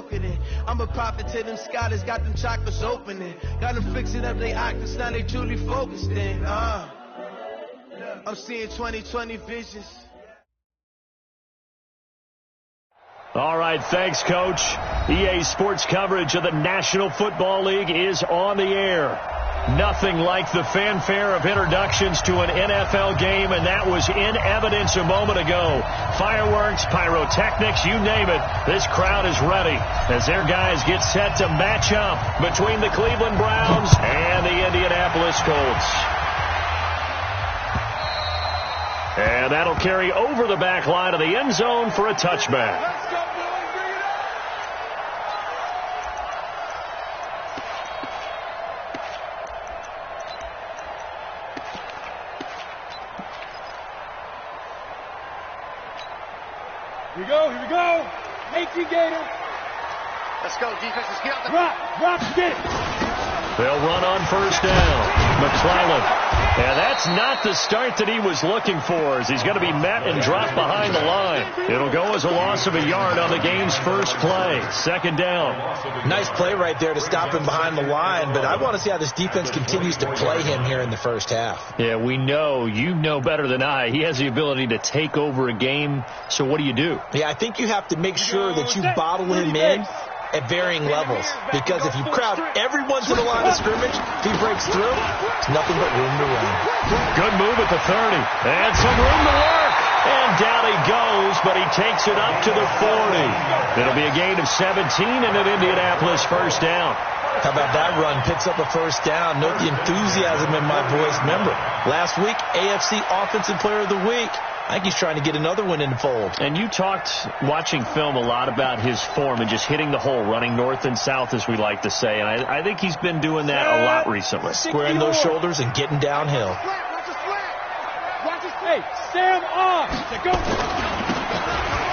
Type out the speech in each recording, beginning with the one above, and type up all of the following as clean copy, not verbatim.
soaking it. I'ma pop it to them scholars, got them chakras opening. Got them fixing up they octaves, now they truly focused in. I'm seeing 2020 visions. All right, thanks, Coach. EA Sports coverage of the National Football League is on the air. Nothing like the fanfare of introductions to an NFL game, and that was in evidence a moment ago. Fireworks, pyrotechnics, you name it. This crowd is ready as their guys get set to match up between the Cleveland Browns and the Indianapolis Colts. And that'll carry over the back line of the end zone for a touchback. Here we go. Make you Gator. Let's go, defenses. Get out the Rock, get it. They'll run on first down. McClellan. And that's not the start that he was looking for, as he's going to be met and dropped behind the line. It'll go as a loss of a yard on the game's first play. Second down. Nice play right there to stop him behind the line, but I want to see how this defense continues to play him here in the first half. Yeah, we know. You know better than I. He has the ability to take over a game, so what do you do? Yeah, I think you have to make sure that you bottle him in at varying levels, because if you crowd everyone to the line of scrimmage, if he breaks through, there's nothing but room to run. Good move at the 30, and some room to work, and down he goes, but he takes it up to the 40. It'll be a gain of 17 and an Indianapolis first down. How about that run? Picks up a first down. Note the enthusiasm in my voice. Remember, last week, AFC Offensive Player of the Week. I think he's trying to get another one in the fold. And you talked, watching film, a lot about his form and just hitting the hole, running north and south, as we like to say. And I think he's been doing that a lot recently. Squaring those shoulders and getting downhill. Watch his face. Sam off. Go.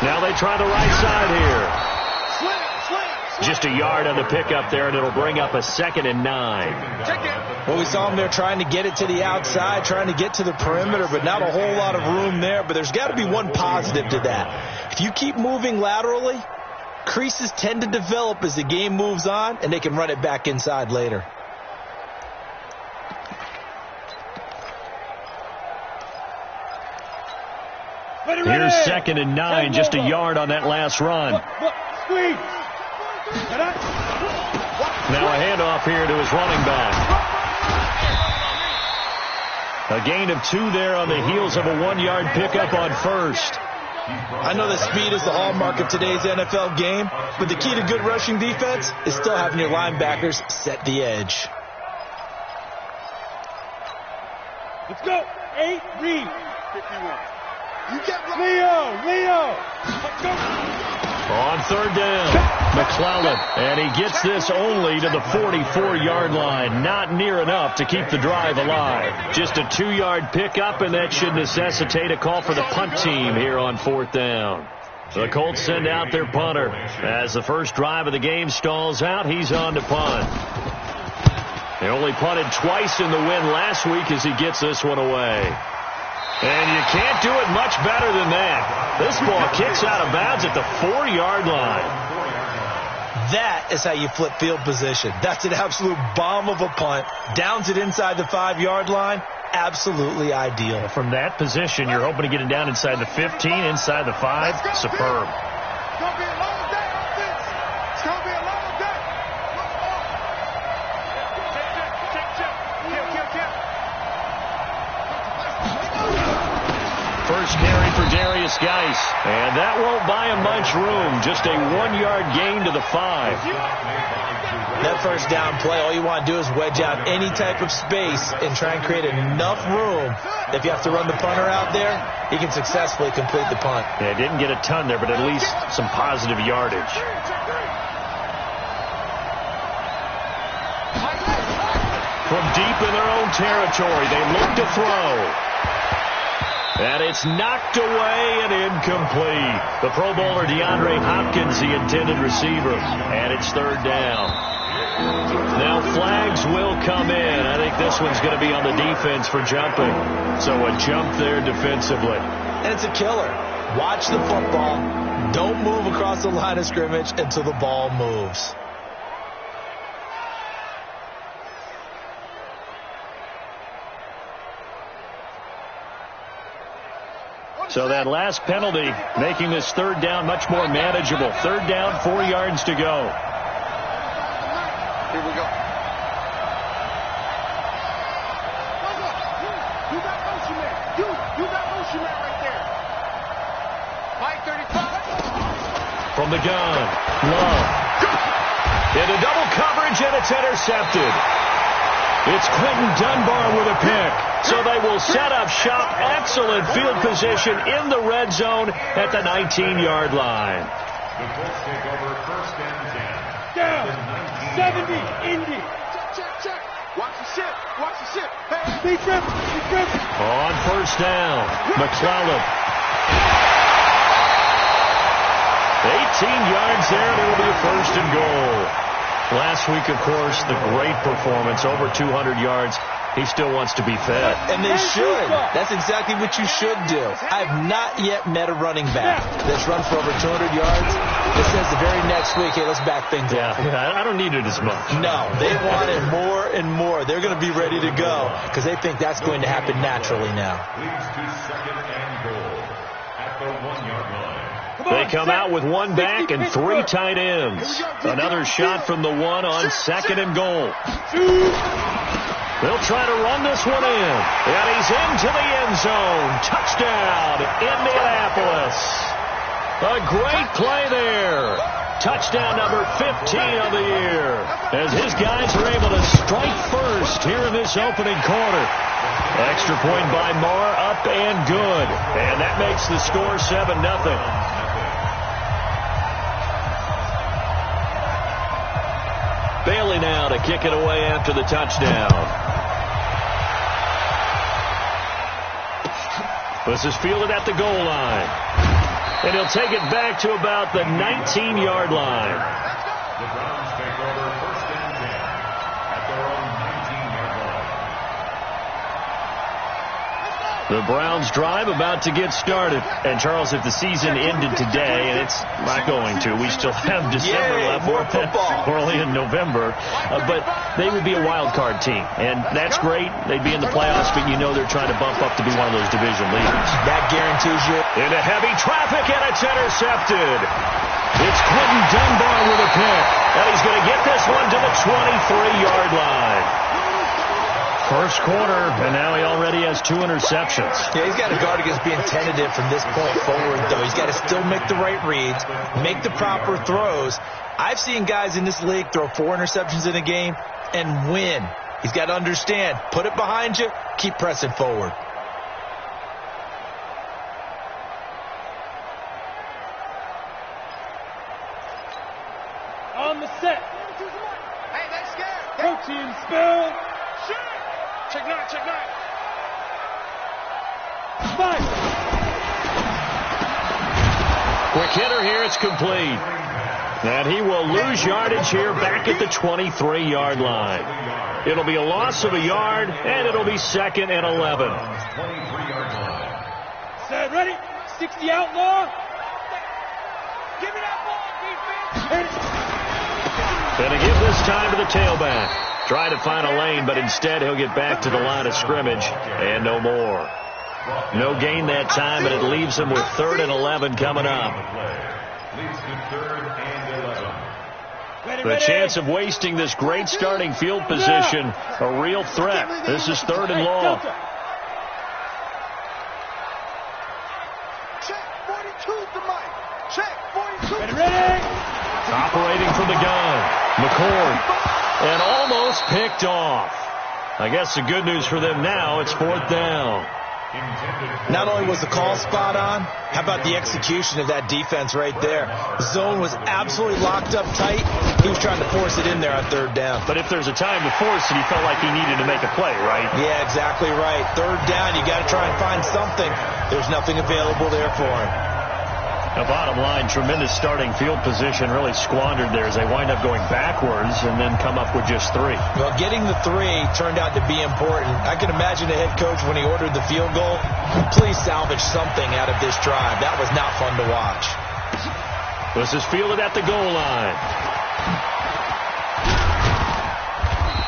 Now they try the right side here. Just a yard on the pickup there, and it'll bring up a 2nd and 9. Well, we saw him there trying to get it to the outside, trying to get to the perimeter, but not a whole lot of room there. But there's got to be one positive to that. If you keep moving laterally, creases tend to develop as the game moves on, and they can run it back inside later. Here's 2nd and 9, just a yard on that last run. Squeeze. Now a handoff here to his running back. A gain of 2 there on the heels of a 1-yard pickup on first. I know that speed is the hallmark of today's NFL game, but the key to good rushing defense is still having your linebackers set the edge. Let's go. 8, read. 51. You get Leo. Let's go. On third down, McClellan, and he gets this only to the 44-yard line. Not near enough to keep the drive alive. Just a 2-yard pickup, and that should necessitate a call for the punt team here on 4th down. The Colts send out their punter. As the first drive of the game stalls out, he's on to punt. He only punted twice in the win last week as he gets this one away. And you can't do it much better than that. This ball kicks out of bounds at the 4-yard line. That is how you flip field position. That's an absolute bomb of a punt. Downs it inside the 5-yard line. Absolutely ideal. From that position, you're hoping to get it down inside the 15, inside the 5. Superb. It's going to be a long day, offense. It's going to be a long day. First carry for Darius Geis, and that won't buy him much room. Just a 1-yard gain to the 5. That first down play, all you want to do is wedge out any type of space and try and create enough room. If you have to run the punter out there, he can successfully complete the punt. Yeah, didn't get a ton there, but at least some positive yardage. From deep in their own territory, they look to throw. And it's knocked away and incomplete. The Pro Bowler DeAndre Hopkins, the intended receiver. And it's 3rd down. Now flags will come in. I think this one's going to be on the defense for jumping. So a jump there defensively. And it's a killer. Watch the football. Don't move across the line of scrimmage until the ball moves. So that last penalty making this third down much more manageable. Third down, 4 yards to go. Here we go. You got motion man. You got motion man right there. Mike 35. From the gun, Love. Into double coverage, and it's intercepted. It's Quentin Dunbar with a pick. So they will set up shop. Excellent field position in the red zone at the 19-yard line. The Colts take over first and 10. Down. 70. Indy. Check. Watch the ship. Hey. Be tripping. On first down, McClellan. 18 yards there, and it'll be a first and goal. Last week, of course, the great performance, over 200 yards. He still wants to be fed. And they should. That's exactly what you should do. I've not yet met a running back that's run for over 200 yards that says the very next week, hey, let's back things up. Yeah, I don't need it as much. No, they want it more and more. They're going to be ready to go because they think that's going to happen naturally now. Leads to second and goal at the 1-yard line. They come out with one back and 3 tight ends. Another shot from the one on second and goal. They'll try to run this one in. And he's into the end zone. Touchdown, Indianapolis. A great play there. Touchdown number 15 of the year. As his guys are able to strike first here in this opening quarter. Extra point by Marr, up and good. And that makes the score 7-0. Bailey now to kick it away after the touchdown. This is fielded at the goal line. And he'll take it back to about the 19-yard line. The Browns take over first and 10 at their own 19-yard line. The Browns drive about to get started. And, Charles, if the season ended today, and it's not going to, we still have December left. More football. We're only in November. But they would be a wild card team. And that's great. They'd be in the playoffs, but you know they're trying to bump up to be one of those division leaders. That guarantees you. Into heavy traffic, and it's intercepted. It's Quentin Dunbar with a pick. And he's going to get this one to the 23-yard line. First quarter, and now he already has 2 interceptions. Yeah, he's got to guard against being tentative from this point forward, though. He's got to still make the right reads, make the proper throws. I've seen guys in this league throw 4 interceptions in a game and win. He's got to understand, put it behind you, keep pressing forward. On the set. Hey, they scared. Protein spill. Check 9. 5. Quick hitter here, it's complete. And he will lose yardage here back at the 23-yard line. It'll be a loss of a yard, and it'll be second and 11. Set, ready. 60 outlaw. Give me that ball, defense. Going to give this time to the tailback. Trying to find a lane, but instead he'll get back to the line of scrimmage, and no more. No gain that time, and it leaves him with 3rd and 11 coming up. The chance of wasting this great starting field position, a real threat. This is 3rd and long. Check 42 to Mike. Check 42. Ready. Operating from the gun, McCord. And almost picked off. I guess the good news for them now, it's 4th down. Not only was the call spot on, how about the execution of that defense right there? The zone was absolutely locked up tight. He was trying to force it in there on 3rd down. But if there's a time to force it, he felt like he needed to make a play, right? Yeah, exactly right. 3rd down, you got to try and find something. There's nothing available there for him. The bottom line, tremendous starting field position, really squandered there as they wind up going backwards and then come up with just 3. Well, getting the 3 turned out to be important. I can imagine the head coach when he ordered the field goal. Please salvage something out of this drive. That was not fun to watch. This is fielded at the goal line.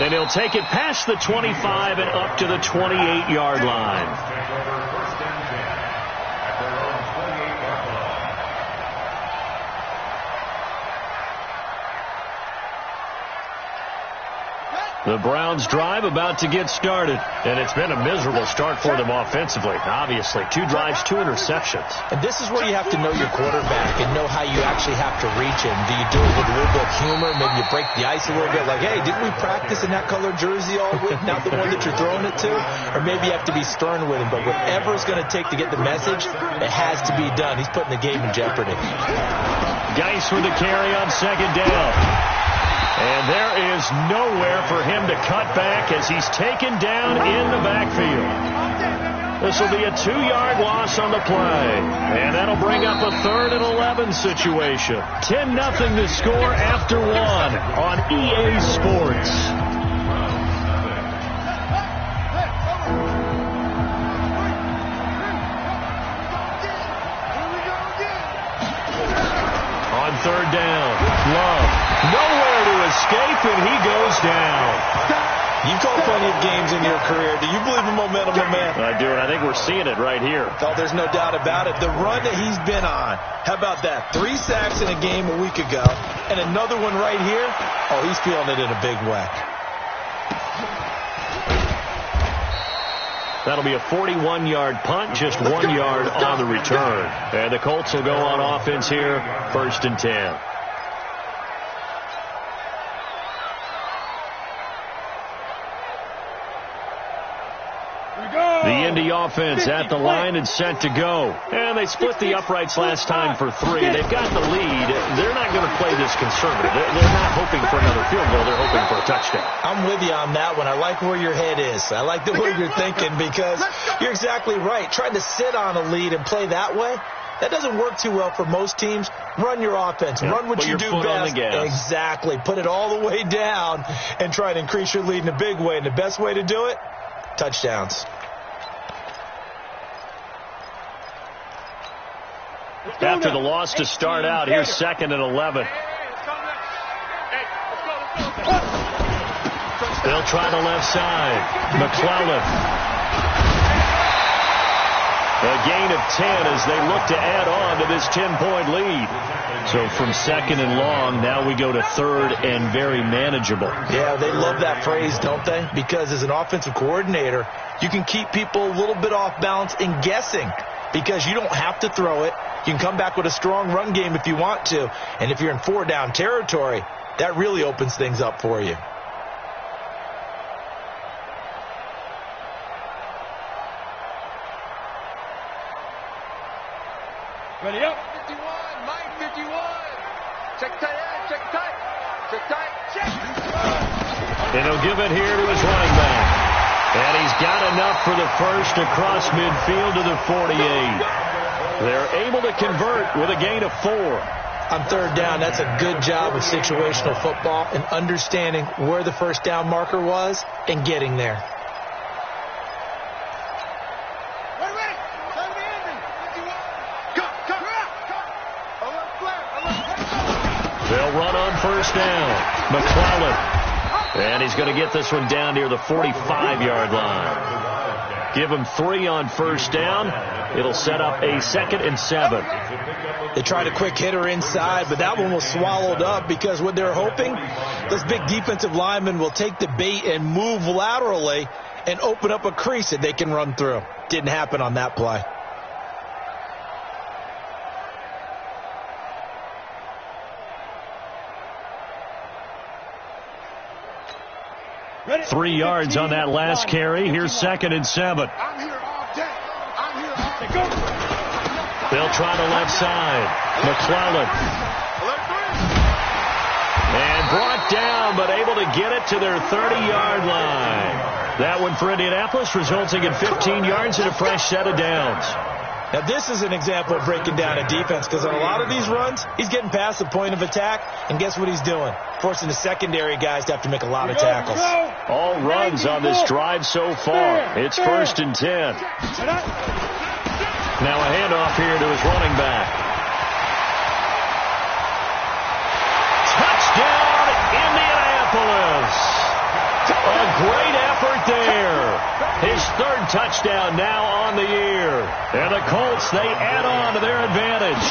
And he'll take it past the 25 and up to the 28-yard line. The Browns drive about to get started, and it's been a miserable start for them offensively. Obviously, 2 drives, 2 interceptions. And this is where you have to know your quarterback and know how you actually have to reach him. Do you do it with a little bit of humor? Maybe you break the ice a little bit, like, hey, didn't we practice in that color jersey all week, not the one that you're throwing it to? Or maybe you have to be stern with him, but whatever it's going to take to get the message, it has to be done. He's putting the game in jeopardy. Geis with the carry on second down. And there is nowhere for him to cut back as he's taken down in the backfield. This will be a 2-yard loss on the play. And that'll bring up a 3rd and 11 situation. 10-0 to score after 1 on EA Sports. On 3rd down, Love. Nowhere to escape, and he goes down. You've called plenty of games in your career. Do you believe in momentum, my man? I do, and I think we're seeing it right here. Oh, there's no doubt about it. The run that he's been on. How about that? 3 sacks in a game a week ago, and another one right here. Oh, he's feeling it in a big way. That'll be a 41-yard punt, just 1 yard on the return. And the Colts will go on offense here, 1st and 10. The Indy offense at the line and set to go. And they split the uprights last time for 3. They've got the lead. They're not going to play this conservative. They're not hoping for another field goal. They're hoping for a touchdown. I'm with you on that one. I like where your head is. I like the way you're thinking because you're exactly right. Trying to sit on a lead and play that way, that doesn't work too well for most teams. Run your offense. Run what you do best. Exactly. Put it all the way down and try to increase your lead in a big way. And the best way to do it, touchdowns. After the loss to start out, here's 2nd and 11. They'll try the left side. McClellan. A gain of 10 as they look to add on to this 10-point lead. So from 2nd and long, now we go to 3rd and very manageable. Yeah, they love that phrase, don't they? Because as an offensive coordinator, you can keep people a little bit off balance and guessing because you don't have to throw it. You can come back with a strong run game if you want to. And if you're in 4-down territory, that really opens things up for you. Ready up. 51, Mike 51. Check tight, check tight. Check tight, check. And he'll give it here to his running back. And he's got enough for the first across midfield to the 48. They're able to convert with a gain of 4. On 3rd down, that's a good job of situational football and understanding where the first down marker was and getting there. They'll run on 1st down. McClellan. And he's going to get this one down near the 45-yard line. Give him 3 on 1st down. It'll set up a 2nd and 7. They tried a quick hitter inside, but that one was swallowed up because what they're hoping, those big defensive linemen will take the bait and move laterally and open up a crease that they can run through. Didn't happen on that play. Ready? 3 yards on that last carry. Here's 2nd and 7. I'm here all day. I'm here all day. They'll try the left side. McClellan. And brought down, but able to get it to their 30-yard line. That one for Indianapolis, resulting in 15 yards and a fresh set of downs. Now, this is an example of breaking down a defense because on a lot of these runs, he's getting past the point of attack, and guess what he's doing? Forcing the secondary guys to have to make a lot of tackles. All runs on this drive so far. It's 1st and 10. Now a handoff here to his running back. Touchdown, Indianapolis. A great effort there. His 3rd touchdown now on the year. And the Colts, they add on to their advantage.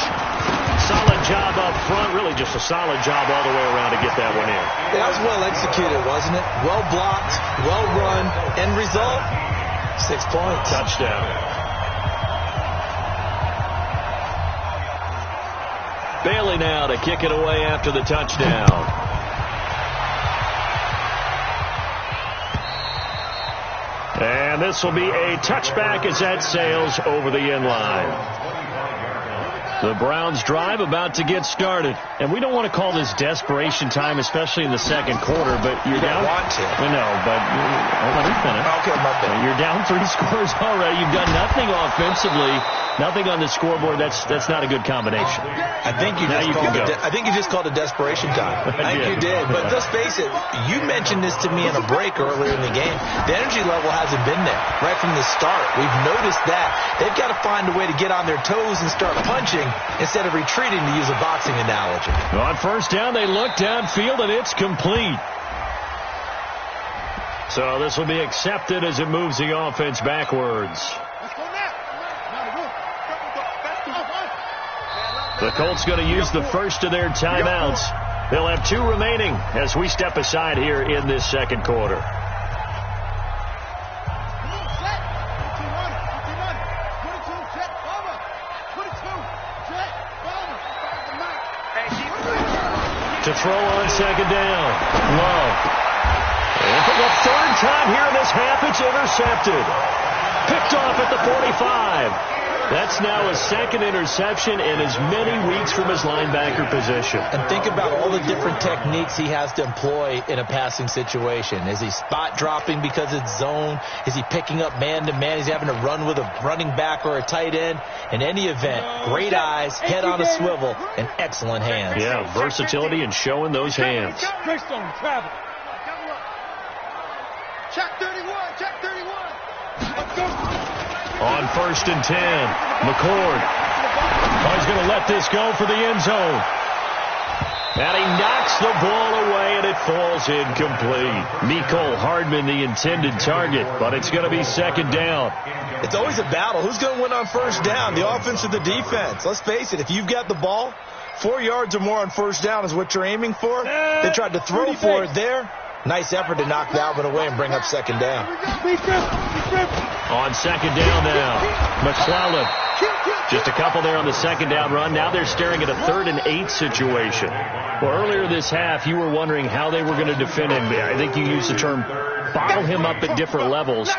Solid job up front. Really just a solid job all the way around to get that one in. That was well executed, wasn't it? Well blocked, well run. End result, 6 points. Touchdown. Bailey now to kick it away after the touchdown. And this will be a touchback as that sails over the end line. The Browns drive about to get started. And we don't want to call this desperation time, especially in the second quarter, but you're down. Want to. I know, but let me finish. Okay, my bad. You're down 3 scores already. You've done nothing offensively, nothing on the scoreboard. That's not a good combination. I think you just called it desperation time. I think you did. But let's face it, you mentioned this to me in a break earlier in the game. The energy level hasn't been there right from the start. We've noticed that. They've got to find a way to get on their toes and start punching instead of retreating, to use a boxing analogy. On 1st down, they look downfield, and it's complete. So this will be accepted as it moves the offense backwards. The Colts going to use the first of their timeouts. They'll have 2 remaining as we step aside here in this second quarter. To throw on 2nd down. Love. And for the 3rd time here in this half, it's intercepted. Picked off at the 45. That's now a 2nd interception in as many weeks from his linebacker position. And think about all the different techniques he has to employ in a passing situation. Is he spot dropping because it's zone? Is he picking up man-to-man? Is he having to run with a running back or a tight end? In any event, great eyes, head on a swivel, and excellent hands. Yeah, versatility and showing those hands. Travel. Check 31, check 31. Let's go. On 1st and 10, McCord. Oh, he's going to let this go for the end zone. And he knocks the ball away, and it falls incomplete. Mecole Hardman, the intended target, but it's going to be 2nd down. It's always a battle. Who's going to win on 1st down, the offense or the defense? Let's face it, if you've got the ball, 4 yards or more on 1st down is what you're aiming for. They tried to throw for it there. Nice effort to knock that one away and bring up 2nd down. On 2nd down now, McClellan. Just a couple there on the 2nd down run. Now they're staring at a 3rd and 8 situation. Well, earlier this half, you were wondering how they were going to defend him. I think you used the term bottle him up at different levels.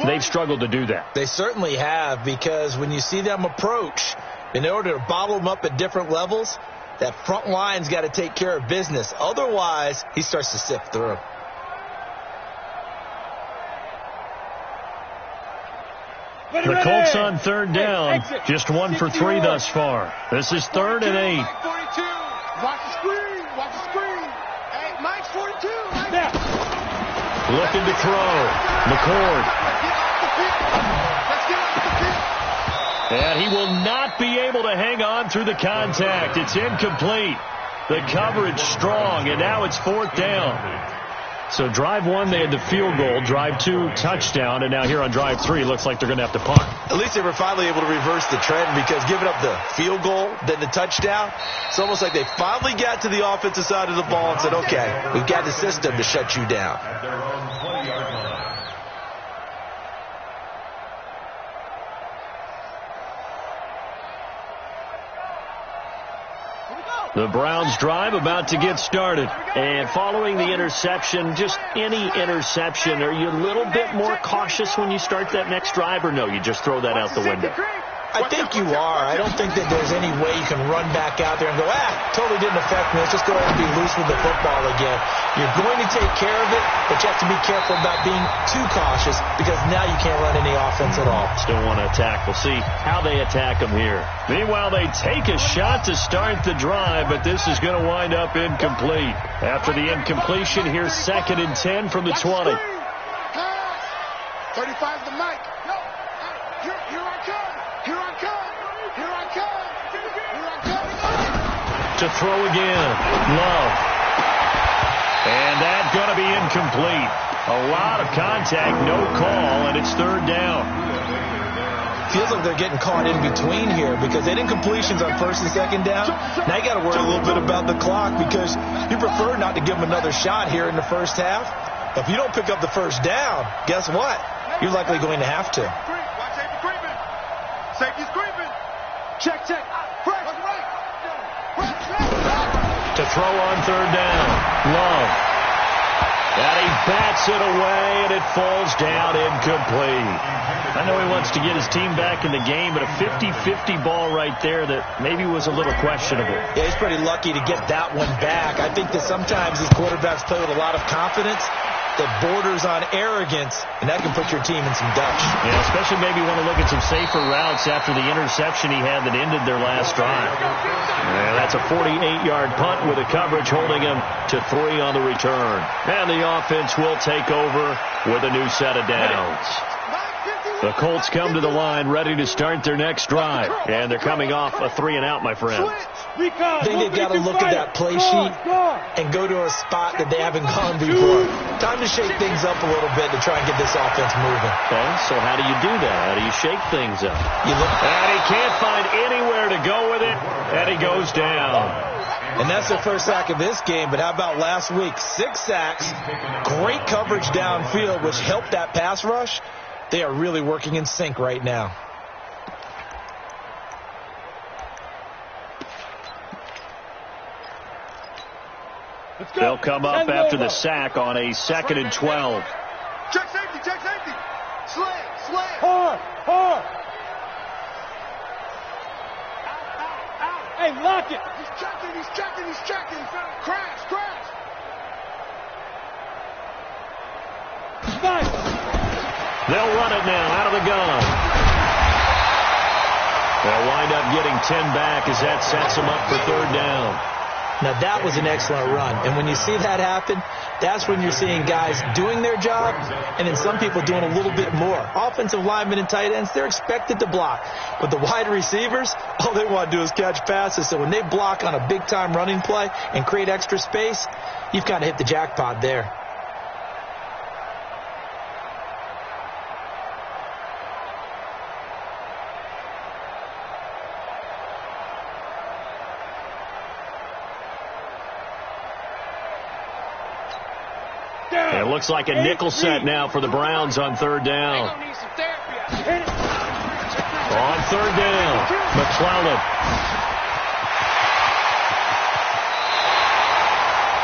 They've struggled to do that. They certainly have, because when you see them approach, in order to bottle him up at different levels, that front line's got to take care of business. Otherwise, he starts to sift through. The Colts on 3rd down, just 1 for 3 thus far. This is 3rd and 8. 42. Watch the screen. Watch the screen. Hey, Mike's 42. Looking to throw. McCord. Let's get off the field. And he will not be able to hang on through the contact. It's incomplete. The coverage strong, and now it's 4th down. So drive 1, they had the field goal. Drive 2, touchdown. And now here on drive 3, looks like they're going to have to punt. At least they were finally able to reverse the trend, because giving up the field goal, then the touchdown, it's almost like they finally got to the offensive side of the ball and said, okay, we've got the system to shut you down. The Browns drive about to get started. And following the interception, just any interception, are you a little bit more cautious when you start that next drive, or no, you just throw that out the window? I think you are. I don't think that there's any way you can run back out there and go, totally didn't affect me. Let's just go ahead and be loose with the football again. You're going to take care of it, but you have to be careful about being too cautious because now you can't run any offense at all. Still want to attack. We'll see how they attack them here. Meanwhile, they take a shot to start the drive, but this is going to wind up incomplete. After the incompletion, here's 2nd and 10 from the 20. 35's the mic. No. Here I come. Here I come. Here I come. Here I come. To throw again. Love. And that's going to be incomplete. A lot of contact, no call, and it's 3rd down. Feels like they're getting caught in between here because they did incompletions on 1st and 2nd down. Now you got to worry a little bit about the clock because you prefer not to give them another shot here in the first half. If you don't pick up the 1st down, guess what? You're likely going to have to. Watch safety creeping. Safety's creeping. Check. Press right. To throw on 3rd down. Love. And he bats it away, and it falls down incomplete. I know he wants to get his team back in the game, but a 50-50 ball right there that maybe was a little questionable. Yeah, he's pretty lucky to get that one back. I think that sometimes these quarterbacks play with a lot of confidence that borders on arrogance, and that can put your team in some dutch. Yeah, especially maybe want to look at some safer routes after the interception he had that ended their last drive. And that's a 48-yard punt with a coverage holding him to 3 on the return. And the offense will take over with a new set of downs. The Colts come to the line ready to start their next drive. And they're coming off a 3-and-out, my friends. I think they've got to look at that play sheet and go to a spot that they haven't gone before. Time to shake things up a little bit to try and get this offense moving. Okay, so how do you do that? How do you shake things up? You look, and he can't find anywhere to go with it, and he goes down. And that's their first sack of this game, but how about last week? 6 sacks, great coverage downfield, which helped that pass rush. They are really working in sync right now. They'll come up after the sack on a 2nd and 12. Check safety. Slam. Hard. Out. Hey, lock it. He's checking. Crash. Nice. They'll run it now out of the gun. They'll wind up getting 10 back as that sets them up for 3rd down. Now, that was an excellent run. And when you see that happen, that's when you're seeing guys doing their job and then some people doing a little bit more. Offensive linemen and tight ends, they're expected to block. But the wide receivers, all they want to do is catch passes. So when they block on a big-time running play and create extra space, you've got to hit the jackpot there. It looks like a nickel set now for the Browns on 3rd down. On 3rd down, McClellan.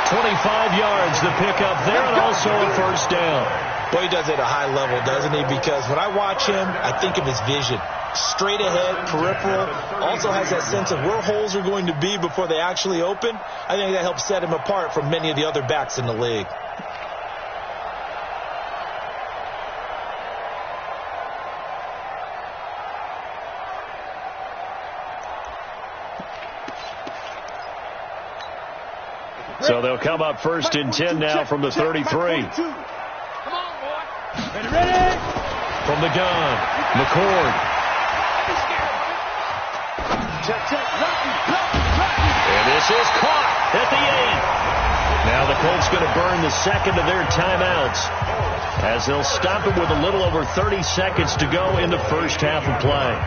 25 yards to pick up there and also a 1st down. Boy, he does it at a high level, doesn't he? Because when I watch him, I think of his vision. Straight ahead, peripheral, also has that sense of where holes are going to be before they actually open. I think that helps set him apart from many of the other backs in the league. So they'll come up 1st and 10 now from the 33. Come on, boy. Ready? From the gun, McCord. And this is caught at the 8. Now the Colts going to burn the 2nd of their timeouts as they'll stop it with a little over 30 seconds to go in the first half of play.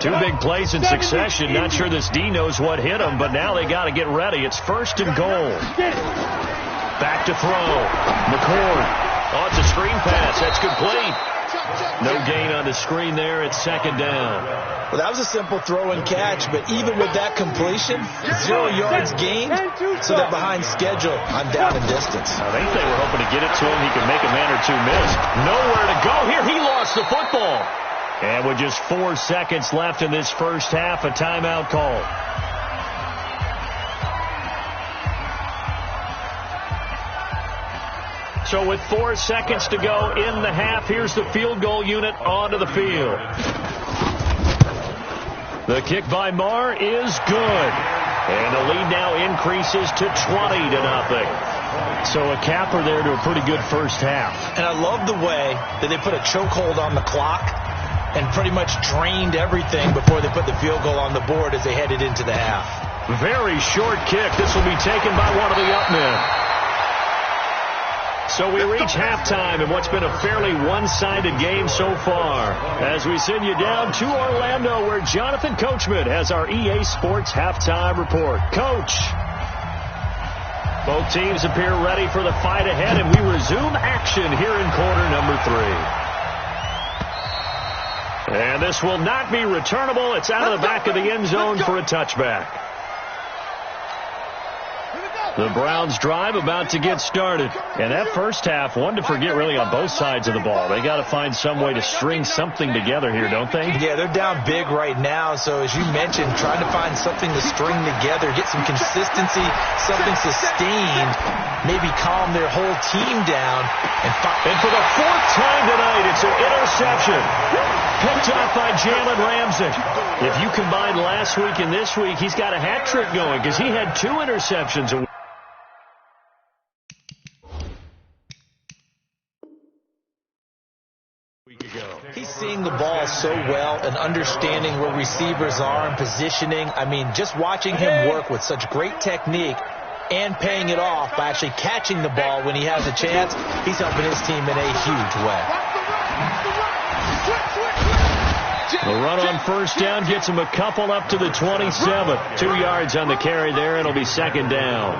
2 big plays in succession. Not sure this D knows what hit him, but now they got to get ready. It's 1st and goal. Back to throw. McCord. Oh, it's a screen pass. That's complete. No gain on the screen there. It's 2nd down. Well, that was a simple throw and catch, but even with that completion, 0 yards gained, so they're behind schedule on down and distance. I think they were hoping to get it to him. He could make a man or two miss. Nowhere to go here. He lost the football. And with just 4 seconds left in this first half, a timeout call. So with 4 seconds to go in the half, here's the field goal unit onto the field. The kick by Marr is good. And the lead now increases to 20-0. So a capper there to a pretty good first half. And I love the way that they put a chokehold on the clock and pretty much drained everything before they put the field goal on the board as they headed into the half. Very short kick. This will be taken by one of the up men. So we reach halftime in what's been a fairly one-sided game so far. As we send you down to Orlando, where Jonathan Coachman has our EA Sports halftime report. Coach. Both teams appear ready for the fight ahead, and we resume action here in quarter number 3. And this will not be returnable. It's out of the back of the end zone for a touchback. The Browns drive about to get started. And that first half, one to forget really on both sides of the ball. They got to find some way to string something together here, don't they? Yeah, they're down big right now. So as you mentioned, trying to find something to string together, get some consistency, something sustained, maybe calm their whole team down. And for the 4th time tonight, it's an interception. Picked off by Jalen Ramsey. If you combine last week and this week, he's got a hat trick going because he had 2 interceptions. He's seeing the ball so well and understanding where receivers are and positioning. I mean, just watching him work with such great technique and paying it off by actually catching the ball when he has a chance, he's helping his team in a huge way. The run on first down gets him a couple up to the 27. 2 yards on the carry there, and it'll be second down.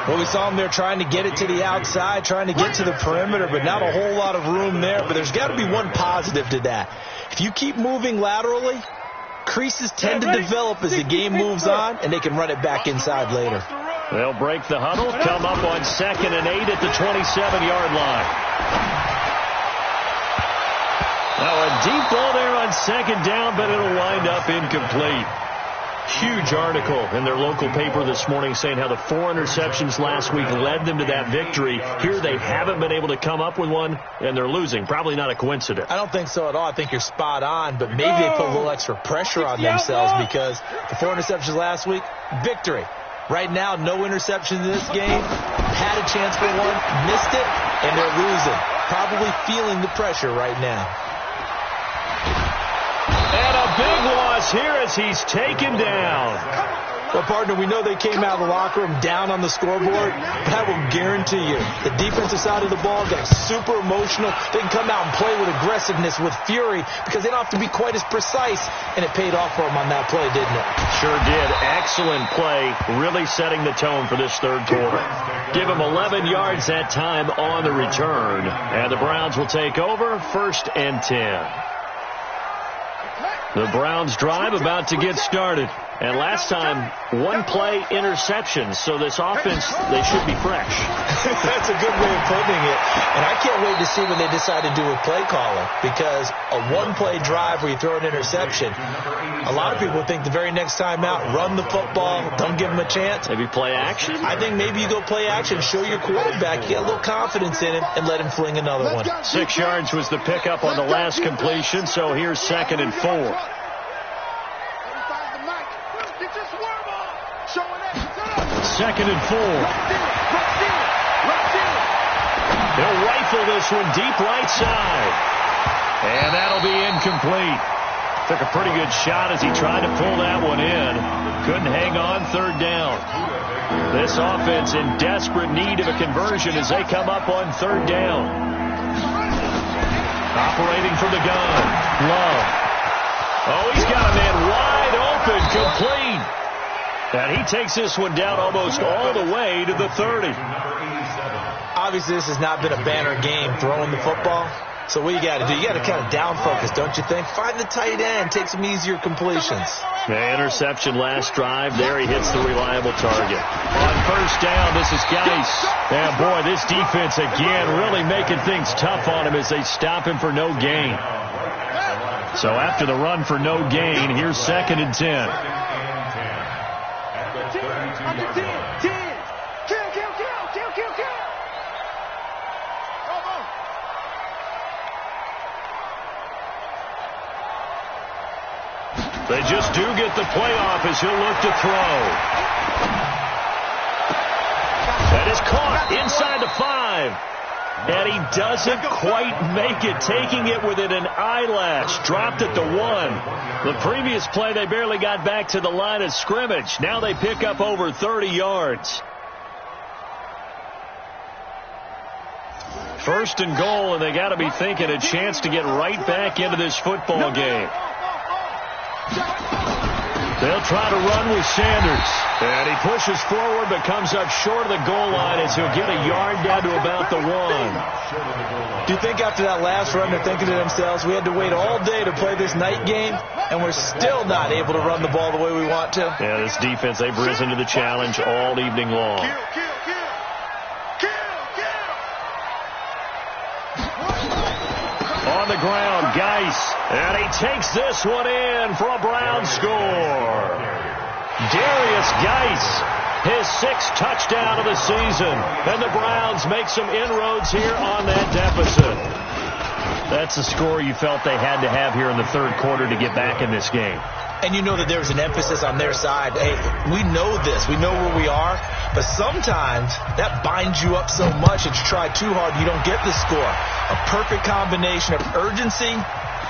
Well, we saw him there trying to get it to the outside, trying to get to the perimeter, but not a whole lot of room there. But there's got to be one positive to that. If you keep moving laterally, creases tend to develop as the game moves on, and they can run it back inside later. They'll break the huddle, come up on 2nd and 8 at the 27-yard line. Now a deep ball there on 2nd down, but it'll wind up incomplete. Huge article in their local paper this morning saying how the 4 interceptions last week led them to that victory. Here they haven't been able to come up with one, and they're losing. Probably not a coincidence. I don't think so at all. I think you're spot on, but maybe they put a little extra pressure on themselves because the 4 interceptions last week, victory. Right now, no interceptions in this game. Had a chance for one, missed it, and they're losing. Probably feeling the pressure right now. And a big loss here as he's taken down. Well, partner, we know they came out of the locker room down on the scoreboard, but I will guarantee you the defensive side of the ball got super emotional. They can come out and play with aggressiveness, with fury, because they don't have to be quite as precise, and it paid off for them on that play, didn't it? Sure did. Excellent play, really setting the tone for this third quarter. Give them 11 yards that time on the return, and the Browns will take over 1st and 10. The Browns drive about to get started. And last time, 1-play interception. So this offense, they should be fresh. That's a good way of putting it. And I can't wait to see when they decide to do a play caller. Because a 1-play drive where you throw an interception, a lot of people think the very next time out, run the football, don't give them a chance. Maybe play action? I think maybe you go play action, show your quarterback, you get a little confidence in him, and let him fling another one. 6 yards was the pickup on the last completion. So here's 2nd and 4. 2nd and 4. They'll rifle this one deep right side. And that'll be incomplete. Took a pretty good shot as he tried to pull that one in. Couldn't hang on 3rd down. This offense in desperate need of a conversion as they come up on 3rd down. Operating from the gun. Love. Oh, he's got a man wide open. Complete. And he takes this one down almost all the way to the 30. Obviously, this has not been a banner game throwing the football. So what you got to do, you got to kind of down focus, don't you think? Find the tight end, take some easier completions. The interception last drive. There he hits the reliable target. On 1st down, this is Geis. And boy, this defense again really making things tough on him as they stop him for no gain. So after the run for no gain, here's 2nd and 10. Under 10. 10. Kill. Come on. They just do get the playoff as he'll look to throw. That is caught inside the 5. And he doesn't quite make it, taking it within an eyelash. Dropped at the 1. The previous play, they barely got back to the line of scrimmage. Now they pick up over 30 yards. 1st and goal, and they got to be thinking a chance to get right back into this football game. They'll try to run with Sanders. And he pushes forward but comes up short of the goal line as he'll get a yard down to about the 1. Do you think after that last run they're thinking to themselves, we had to wait all day to play this night game, and we're still not able to run the ball the way we want to? Yeah, this defense, they've risen to the challenge all evening long. On the ground, Geis. And he takes this one in for a Brown score. Darius Geis, his 6th touchdown of the season. And the Browns make some inroads here on that deficit. That's a score you felt they had to have here in the 3rd quarter to get back in this game. And you know that there's an emphasis on their side. Hey, we know this. We know where we are. But sometimes that binds you up so much that you try too hard, you don't get the score. A perfect combination of urgency,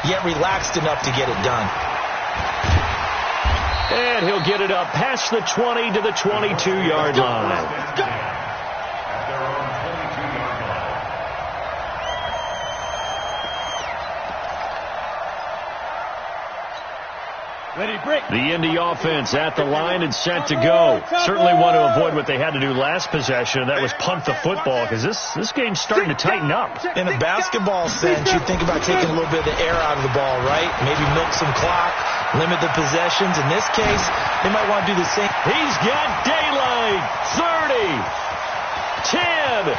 yet relaxed enough to get it done. And he'll get it up past the 20 to the 22-yard line. The Indy offense at the line and set to go. Certainly want to avoid what they had to do last possession, and that was punt the football, because this game's starting to tighten up. In a basketball sense, you think about taking a little bit of the air out of the ball, right? Maybe milk some clock, limit the possessions. In this case, they might want to do the same. He's got daylight. 30. 10.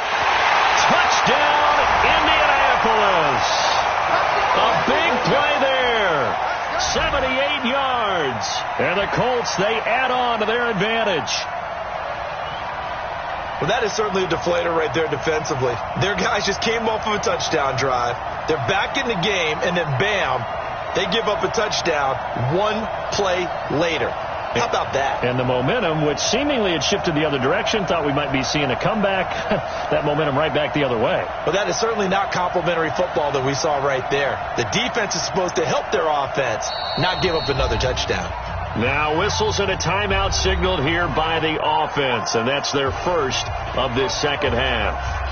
Touchdown, Indianapolis. A big play there. 78 yards. And the Colts, they add on to their advantage. Well, that is certainly a deflator right there defensively. Their guys just came off of a touchdown drive. They're back in the game, and then bam, they give up a touchdown 1 play later. How about that? And the momentum, which seemingly had shifted the other direction, thought we might be seeing a comeback. That momentum right back the other way. Well, that is certainly not complimentary football that we saw right there. The defense is supposed to help their offense, not give up another touchdown. Now whistles and a timeout signaled here by the offense, and that's their first of this 2nd half.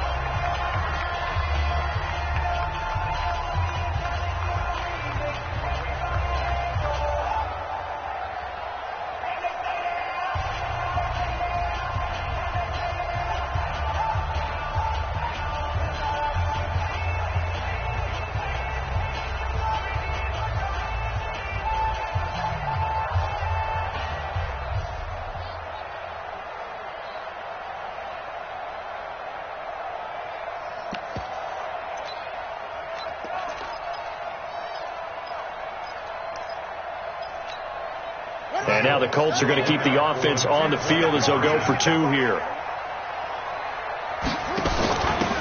And now the Colts are going to keep the offense on the field as they'll go for 2 here.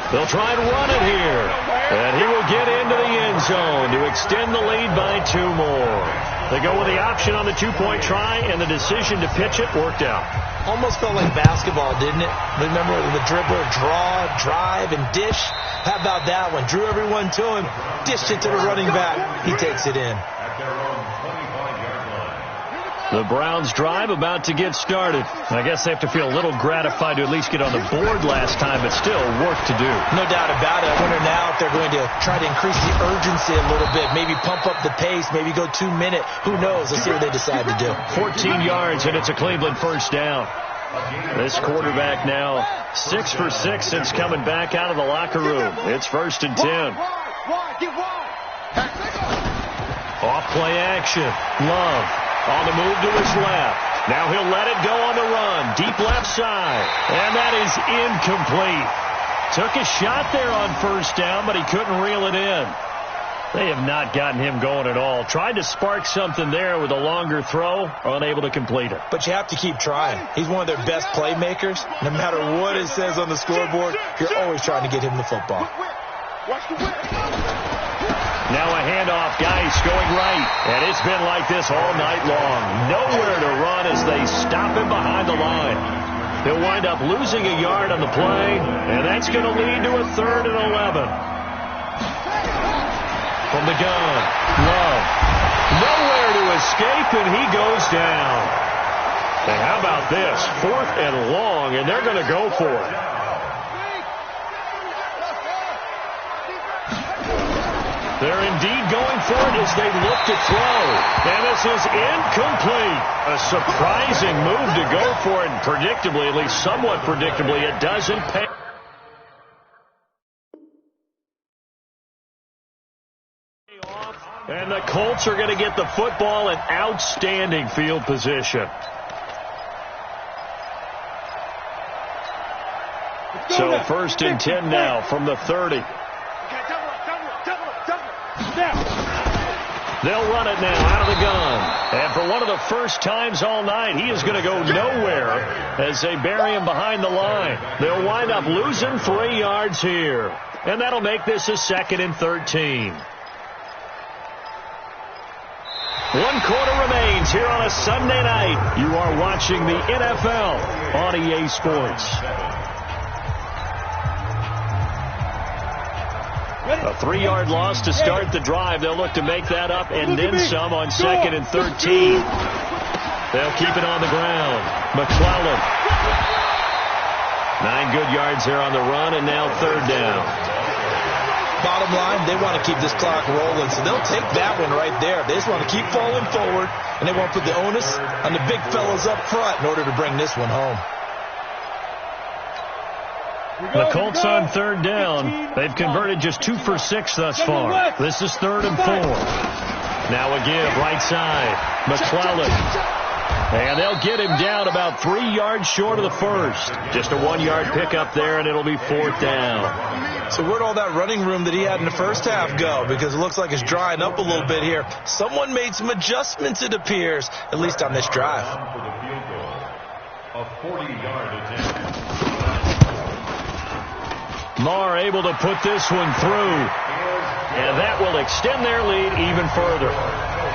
They'll try and run it here. And he will get into the end zone to extend the lead by 2 more. They go with the option on the 2-point try, and the decision to pitch it worked out. Almost felt like basketball, didn't it? Remember the dribbler, draw, drive, and dish? How about that one? Drew everyone to him, dished it to the running back. He takes it in. The Browns drive about to get started. I guess they have to feel a little gratified to at least get on the board last time, but still work to do. No doubt about it. I wonder now if they're going to try to increase the urgency a little bit, maybe pump up the pace, maybe go 2-minute. Who knows? Let's see what they decide to do. 14 yards, and it's a Cleveland first down. This quarterback now 6 for 6 since coming back out of the locker room. It's 1st and 10. Off play action. Love. On the move to his left. Now he'll let it go on the run. Deep left side. And that is incomplete. Took a shot there on 1st down, but he couldn't reel it in. They have not gotten him going at all. Tried to spark something there with a longer throw, unable to complete it. But you have to keep trying. He's one of their best playmakers. No matter what it says on the scoreboard, you're always trying to get him the football. Now a handoff, Geis going right. And it's been like this all night long. Nowhere to run as they stop him behind the line. He'll wind up losing a yard on the play, and that's going to lead to a 3rd and 11. From the gun, Love. Nowhere to escape, and he goes down. And how about this? 4th and long, and they're going to go for it. They're indeed going for it as they look to throw. And this is incomplete. A surprising move to go for it, and predictably, at least somewhat predictably, it doesn't pay. And the Colts are going to get the football in outstanding field position. So 1st and 10 now from the 30. They'll run it now out of the gun. And for one of the first times all night, he is going to go nowhere as they bury him behind the line. They'll wind up losing 3 yards here. And that'll make this a 2nd and 13. 1 quarter remains here on a Sunday night. You are watching the NFL on EA Sports. A 3-yard loss to start the drive. They'll look to make that up and then some on 2nd and 13. They'll keep it on the ground. McClellan. 9 good yards there on the run, and now 3rd down. Bottom line, they want to keep this clock rolling, so they'll take that one right there. They just want to keep falling forward, and they want to put the onus on the big fellas up front in order to bring this one home. The Colts on 3rd down. They've converted just 2 for 6 thus far. This is 3rd and 4. Now a give, right side. McClellan. And they'll get him down about 3 yards short of the first. Just a 1-yard pickup there, and it'll be 4th down. So where'd all that running room that he had in the first half go? Because it looks like it's drying up a little bit here. Someone made some adjustments, it appears, at least on this drive. A 40-yard attempt. Marr able to put this one through, and that will extend their lead even further.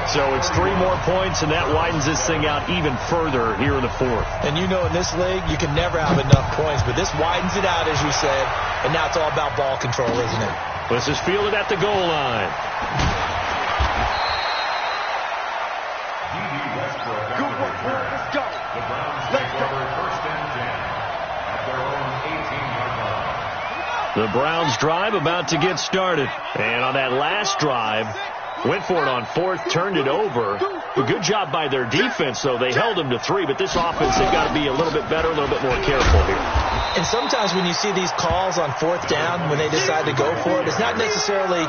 So it's 3 more points, and that widens this thing out even further here in the 4th. And you know in this league, you can never have enough points, but this widens it out, as you said, and now it's all about ball control, isn't it? This is fielded at the goal line. Good work, man. Let's go. The Browns take over 1st and 10 at their own 18-yard line. The Browns drive about to get started. And on that last drive, went for it on 4th, turned it over. A good job by their defense, though. They held them to 3, but this offense, they've got to be a little bit better, a little bit more careful here. And sometimes when you see these calls on 4th down, when they decide to go for it, it's not necessarily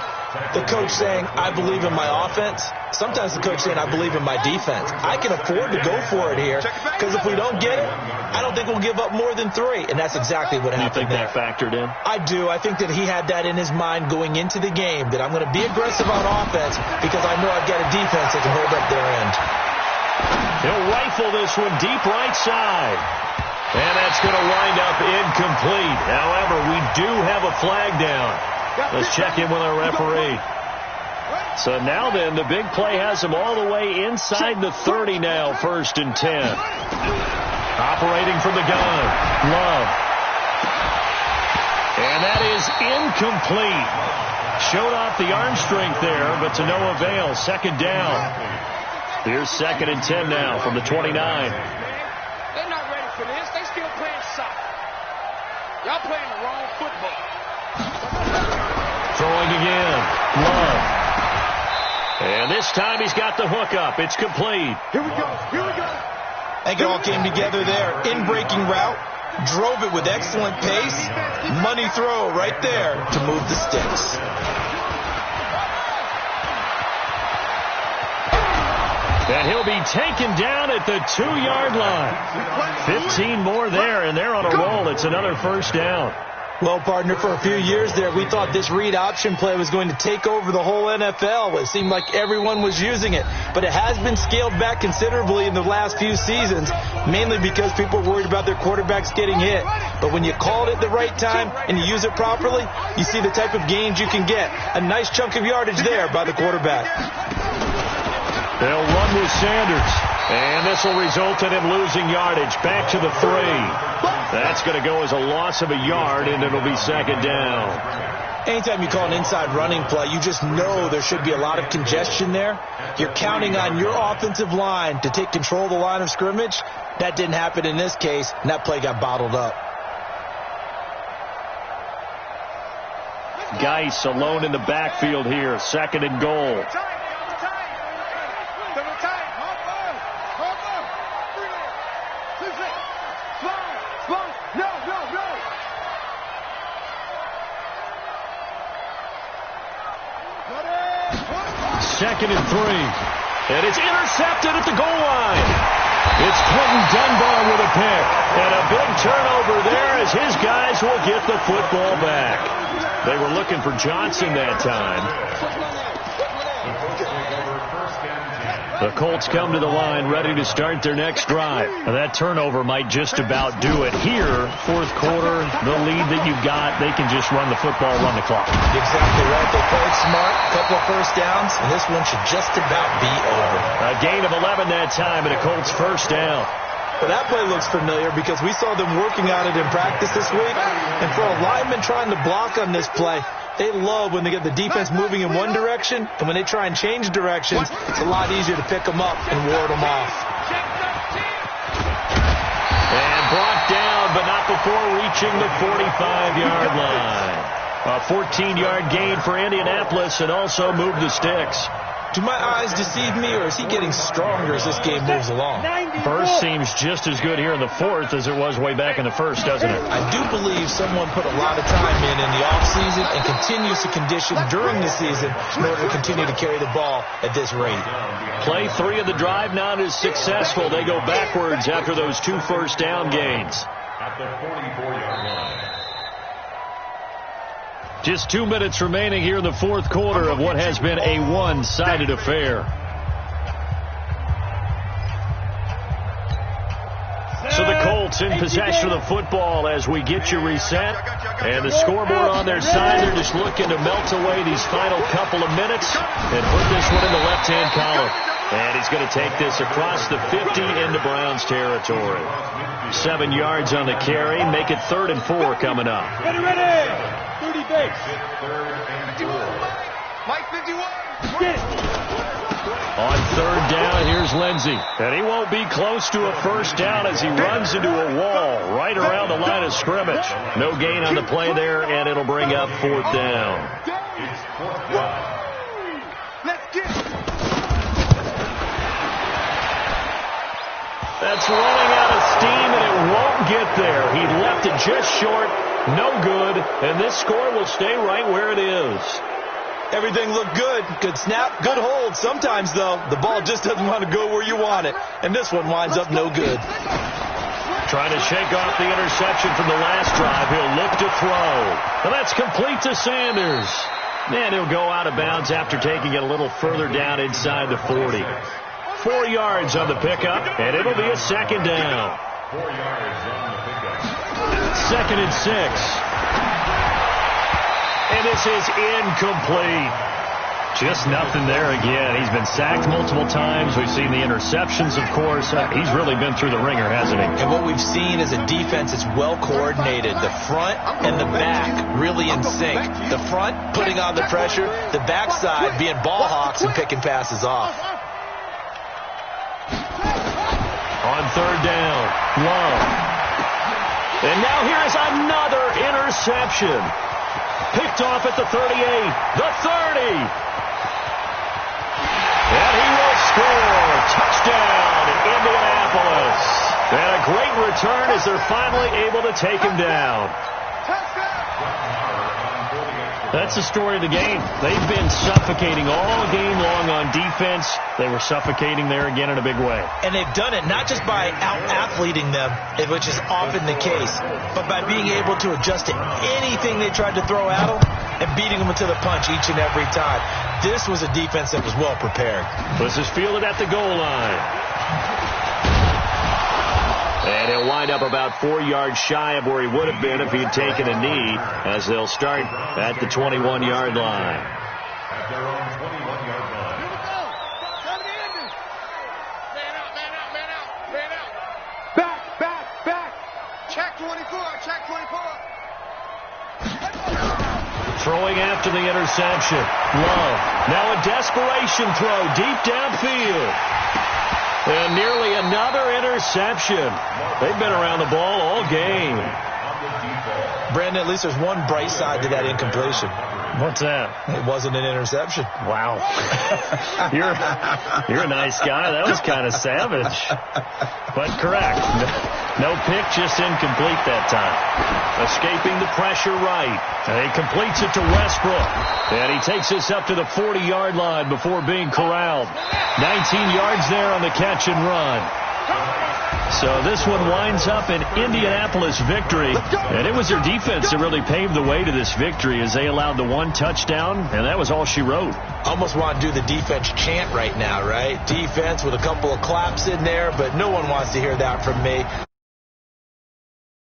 the coach saying, I believe in my offense. Sometimes the coach saying, I believe in my defense. I can afford to go for it here, because if we don't get it, I don't think we'll give up more than 3. And that's exactly what happened there. You think that factored in? I do. I think that he had that in his mind going into the game, that I'm going to be aggressive on offense because I know I've got a defense that can hold up their end. He'll rifle this one deep right side. And that's going to wind up incomplete. However, we do have a flag down. Let's check in with our referee. So now then, the big play has them all the way inside the 30 now, 1st and 10. Operating from the gun, Love. And that is incomplete. Showed off the arm strength there, but to no avail. 2nd down. Here's 2nd and 10 now from the 29. They're not ready for this. They still playing soccer. Y'all playing the wrong football. Throwing again, Love. And this time he's got the hook up. It's complete. Here we go. Here we go. I think it all came together there. In-breaking route. Drove it with excellent pace. Money throw right there to move the sticks. And he'll be taken down at the 2-yard line. 15 more there, and they're on a roll. It's another 1st down. Well, partner, for a few years there, we thought this read option play was going to take over the whole NFL. It seemed like everyone was using it. But it has been scaled back considerably in the last few seasons, mainly because people are worried about their quarterbacks getting hit. But when you call it at the right time and you use it properly, you see the type of gains you can get. A nice chunk of yardage there by the quarterback. They'll run with Sanders. And this will result in him losing yardage. Back to the 3. That's going to go as a loss of a yard, and it'll be second down. Anytime you call an inside running play, you just know there should be a lot of congestion there. You're counting on your offensive line to take control of the line of scrimmage. That didn't happen in this case, and that play got bottled up. Geis alone in the backfield here. Second and goal. Second and 3. And it's intercepted at the goal line. It's Clinton Dunbar with a pick. And a big turnover there as his guys will get the football back. They were looking for Johnson that time. The Colts come to the line ready to start their next drive. Now that turnover might just about do it here. Fourth quarter, the lead that you've got, they can just run the football, run the clock. Exactly right. They played smart, couple of first downs, and this one should just about be over. A gain of 11 that time, and a Colts first down. Well, that play looks familiar because we saw them working on it in practice this week. And for a lineman trying to block on this play, they love when they get the defense moving in one direction, and when they try and change directions, it's a lot easier to pick them up and ward them off. And brought down, but not before reaching the 45-yard line. A 14-yard gain for Indianapolis, and also moved the sticks. Do my eyes deceive me, or is he getting stronger as this game moves along? Burst seems just as good here in the fourth as it was way back in the first, doesn't it? I do believe someone put a lot of time in the offseason and continues to condition during the season in order to continue to carry the ball at this rate. Play 3 of the drive not as successful. They go backwards after those 2 first down gains. At the 44-yard line. Just 2 minutes remaining here in the fourth quarter of what has been a one-sided affair. So the Colts in possession of the football as we get you reset. And the scoreboard on their side, they're just looking to melt away these final couple of minutes and put this one in the left-hand column. And he's going to take this across the 50 into Browns territory. 7 yards on the carry. Make it 3rd and 4 coming up. Ready. 30 base. 51. Mike 51. Get it. On 3rd down, here's Lindsey. And he won't be close to a first down as he runs into a wall right around the line of scrimmage. No gain on the play there, and it'll bring up 4th down. It's 4th down. Let's get it. That's running out of steam, and it won't get there. He left it just short. No good, and this score will stay right where it is. Everything looked good. Good snap, good hold. Sometimes, though, the ball just doesn't want to go where you want it, and this one winds up no good. Trying to shake off the interception from the last drive. He'll look to throw. And that's complete to Sanders. And he'll go out of bounds after taking it a little further down inside the 40. 4 yards on the pickup, and it'll be a second down. 4 yards on the pickup. 2nd and 6. And this is incomplete. Just nothing there again. He's been sacked multiple times. We've seen the interceptions, of course. He's really been through the ringer, hasn't he? And what we've seen is a defense that's well coordinated. The front and the back really in sync. The front putting on the pressure. The backside being ball hawks and picking passes off. On 3rd down, Love. And now here's another interception. Picked off at the 38, the 30. And he will score. Touchdown, Indianapolis. And a great return as they're finally able to take him down. Touchdown. That's the story of the game. They've been suffocating all game long on defense. They were suffocating there again in a big way. And they've done it not just by out-athleting them, which is often the case, but by being able to adjust to anything they tried to throw at them and beating them to the punch each and every time. This was a defense that was well prepared. This is fielded at the goal line. And he'll wind up about 4 yards shy of where he would have been if he had taken a knee, as they'll start at the 21-yard line. At their own 21-yard line. Here we go. Come to the end. Man out, man out, man out, man out. Back. Check 24, check 24. Throwing after the interception. Love. Now a desperation throw deep downfield. And nearly another interception. They've been around the ball all game. Brandon, at least there's one bright side to that incompletion. What's that? It wasn't an interception. Wow. You're a nice guy. That was kind of savage. But correct. No pick, just incomplete that time. Escaping the pressure right. And he completes it to Westbrook. And he takes this up to the 40-yard line before being corralled. 19 yards there on the catch and run. So this one winds up an Indianapolis victory. And it was their defense that really paved the way to this victory as they allowed the 1 touchdown, and that was all she wrote. Almost want to do the defense chant right now, right? Defense with a couple of claps in there, but no one wants to hear that from me.